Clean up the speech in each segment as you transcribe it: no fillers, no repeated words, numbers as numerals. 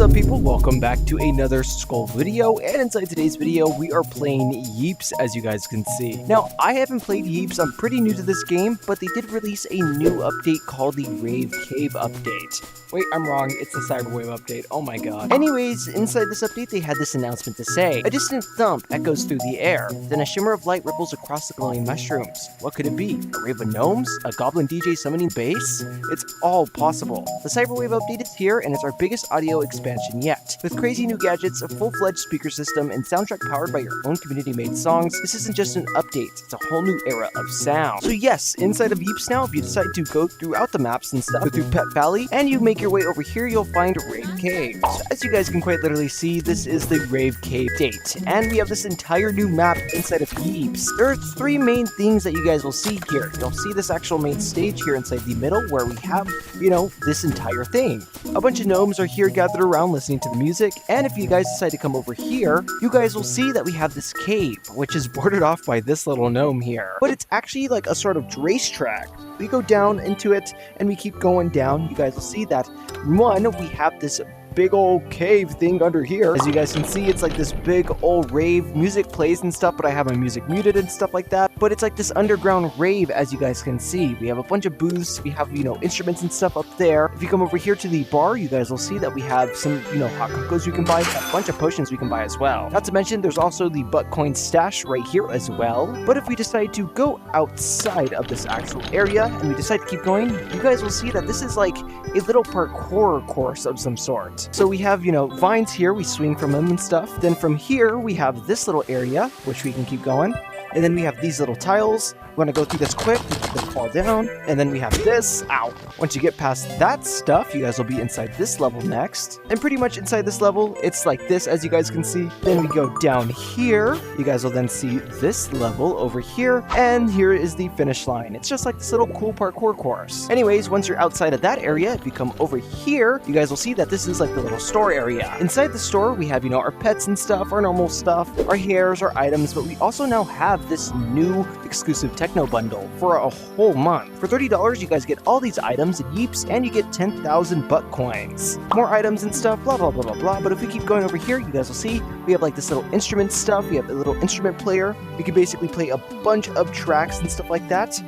up, people? Welcome back to another Skull video, and inside today's video we are playing YEEPS, as you guys can see. Now, I haven't played YEEPS, I'm pretty new to this game, but they did release a new update called the Rave Cave update. Wait, I'm wrong, it's the Cyberwave update, oh my god. Anyways, inside this update they had this announcement to say, a distant thump echoes through the air, then a shimmer of light ripples across the glowing mushrooms. What could it be? A rave of gnomes? A goblin DJ summoning bass? It's all possible. The Cyberwave update is here, and it's our biggest audio expansion yet. With crazy new gadgets, a full-fledged speaker system, and soundtrack powered by your own community-made songs, this isn't just an update, it's a whole new era of sound. So yes, inside of YEEPS now, if you decide to go throughout the maps and stuff, go through Pet Valley, and you make your way over here, you'll find Rave Cave. So as you guys can quite literally see, this is the Rave Cave update, and we have this entire new map inside of YEEPS. There are three main things that you guys will see here. You'll see this actual main stage here inside the middle, where we have, this entire thing. A bunch of gnomes are here gathered around listening to the music, and if you guys decide to come over here, you guys will see that we have this cave, which is bordered off by this little gnome here. But it's actually like a sort of racetrack. We go down into it, and we keep going down. You guys will see that, one, we have this big old cave thing under here. As you guys can see, it's like this big old rave. Music plays and stuff, but I have my music muted and stuff like that. But it's like this underground rave, as you guys can see. We have a bunch of booths, we have, instruments and stuff up there. If you come over here to the bar, you guys will see that we have some, hot cocos you can buy, a bunch of potions we can buy as well. Not to mention, there's also the butt coin stash right here as well. But if we decide to go outside of this actual area, and we decide to keep going, you guys will see that this is like a little parkour course of some sort. So we have, vines here, we swing from them and stuff. Then from here, we have this little area, which we can keep going. And then we have these little tiles. We want to go through this quick, we keep them fall down. And then we have this, ow. Once you get past that stuff, you guys will be inside this level next. And pretty much inside this level, it's like this, as you guys can see. Then we go down here. You guys will then see this level over here. And here is the finish line. It's just like this little cool parkour course. Anyways, once you're outside of that area, if you come over here, you guys will see that this is like the little store area. Inside the store, we have, our pets and stuff, our normal stuff, our hairs, our items, but we also now have this new exclusive techno bundle for a whole month. For $30, you guys get all these items at YEEPS, and you get 10,000 butt coins. More items and stuff, blah, blah, blah, blah, blah. But if we keep going over here, you guys will see we have like this little instrument stuff. We have a little instrument player. We can basically play a bunch of tracks and stuff like that.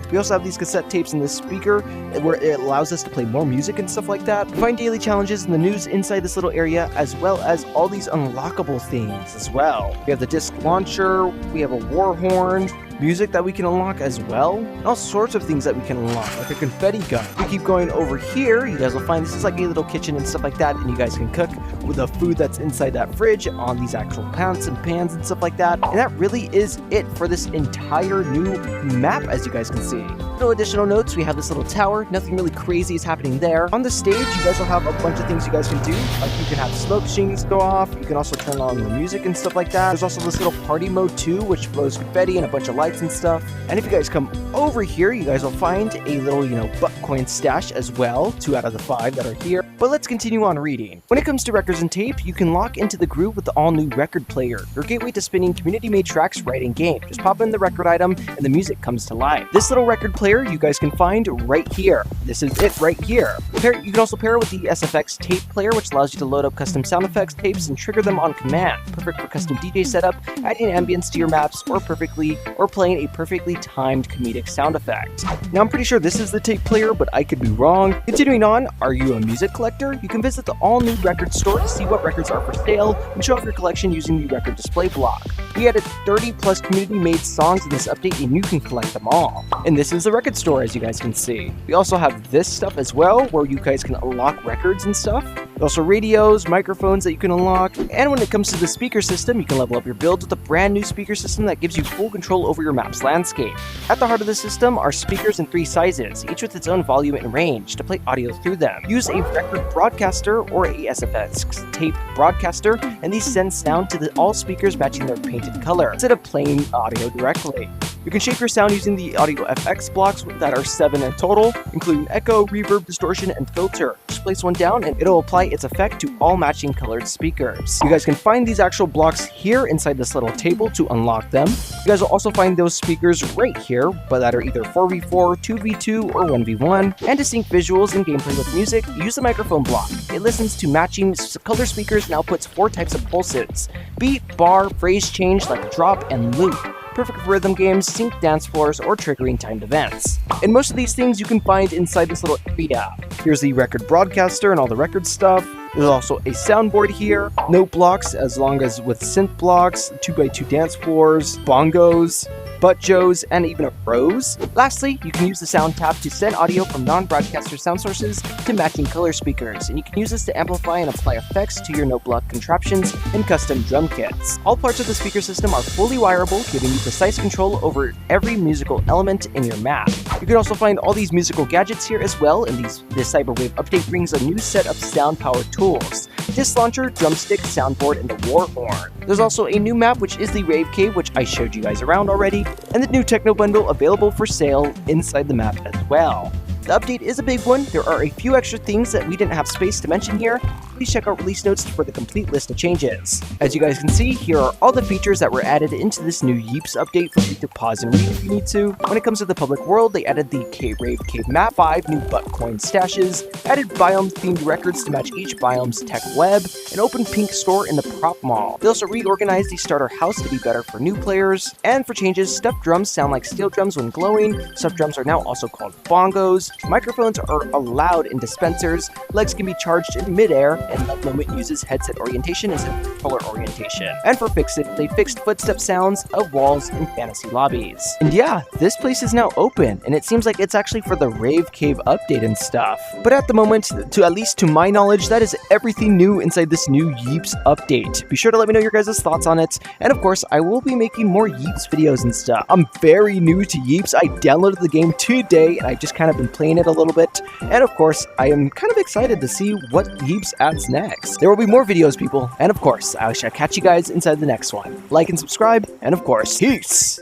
We also have these cassette tapes in this speaker where it allows us to play more music and stuff like that. We find daily challenges in the news inside this little area, as well as all these unlockable things as well. We have the disc launcher, we have a war horn, music that we can unlock as well, and all sorts of things that we can unlock, like a confetti gun. We keep going over here, you guys will find this is like a little kitchen and stuff like that, and you guys can cook with the food that's inside that fridge on these actual pots and pans and stuff like that. And that really is it for this entire new map, as you guys can see. No additional notes, we have this little tower, nothing really crazy is happening there. On the stage, you guys will have a bunch of things you guys can do, like you can have smoke machines go off, you can also turn on the music and stuff like that. There's also this little party mode too, which blows confetti and a bunch of lights and stuff. And if you guys come over here, you guys will find a little, butt coin stash as well, 2 out of the 5 that are here. But let's continue on reading. When it comes to records and tape, you can lock into the groove with the all-new record player, your gateway to spinning community-made tracks right in game. Just pop in the record item, and the music comes to life. This little record player you guys can find right here. This is it right here. You can also pair it with the SFX tape player, which allows you to load up custom sound effects tapes and trigger them on command. Perfect for custom DJ setup, adding ambience to your maps, or playing a perfectly timed comedic sound effect. Now I'm pretty sure this is the tape player, but I could be wrong. Continuing on, are you a music collector? You can visit the all-new record store to see what records are for sale and show off your collection using the record display block. We added 30 plus community-made songs in this update, and you can collect them all. And this is the record store, as you guys can see. We also have this stuff as well, where you guys can unlock records and stuff. Also radios, microphones that you can unlock, and when it comes to the speaker system, you can level up your build with a brand new speaker system that gives you full control over your map's landscape. At the heart of the system are speakers in 3 sizes, each with its own volume and range to play audio through them. Use a record broadcaster or a SFX tape broadcaster, and these send sound to all speakers matching their painted color, instead of playing audio directly. You can shape your sound using the audio FX blocks that are 7 in total, including echo, reverb, distortion, and filter. Just place one down and it'll apply its effect to all matching colored speakers. You guys can find these actual blocks here inside this little table to unlock them. You guys will also find those speakers right here, but that are either 4v4, 2v2, or 1v1. And to sync visuals and gameplay with music, use the microphone block. It listens to matching color speakers and outputs 4 types of pulses: beat, bar, phrase change like drop, and loop. Perfect for rhythm games, sync dance floors, or triggering timed events. And most of these things you can find inside this little area. Here's the record broadcaster and all the record stuff. There's also a soundboard here, note blocks as long as with synth blocks, 2x2 dance floors, bongos, butt joes, and even a rose. Lastly, you can use the sound tab to send audio from non-broadcaster sound sources to matching color speakers, and you can use this to amplify and apply effects to your note block contraptions and custom drum kits. All parts of the speaker system are fully wireable, giving you precise control over every musical element in your map. You can also find all these musical gadgets here as well, and this Cyberwave update brings a new set of sound-powered tools: disc launcher, drumstick, soundboard, and the war horn. There's also a new map, which is the Rave Cave, which I showed you guys around already, and the new Techno Bundle available for sale inside the map as well. The update is a big one. There are a few extra things that we didn't have space to mention here. Please check out release notes for the complete list of changes. As you guys can see, here are all the features that were added into this new YEEPS update for you to pause and read if you need to. When it comes to the public world, they added the Rave Cave map, 5 new butt coin stashes, added biome-themed records to match each biome's tech web, an open pink store in the prop mall. They also reorganized the starter house to be better for new players, and for changes, stuffed drums sound like steel drums when glowing, stuffed drums are now also called bongos, microphones are allowed in dispensers, legs can be charged in midair, and Love Moment uses headset orientation instead of controller orientation. And for Fix It, they fixed footstep sounds of walls in fantasy lobbies. And yeah, this place is now open, and it seems like it's actually for the Rave Cave update and stuff. But at the moment, at least to my knowledge, that is everything new inside this new YEEPS update. Be sure to let me know your guys' thoughts on it, and of course, I will be making more YEEPS videos and stuff. I'm very new to YEEPS. I downloaded the game today, and I've just kind of been playing it a little bit. And of course, I am kind of excited to see what YEEPS adds next. There will be more videos, people, and of course, I shall catch you guys inside the next one. Like and subscribe, and of course, peace!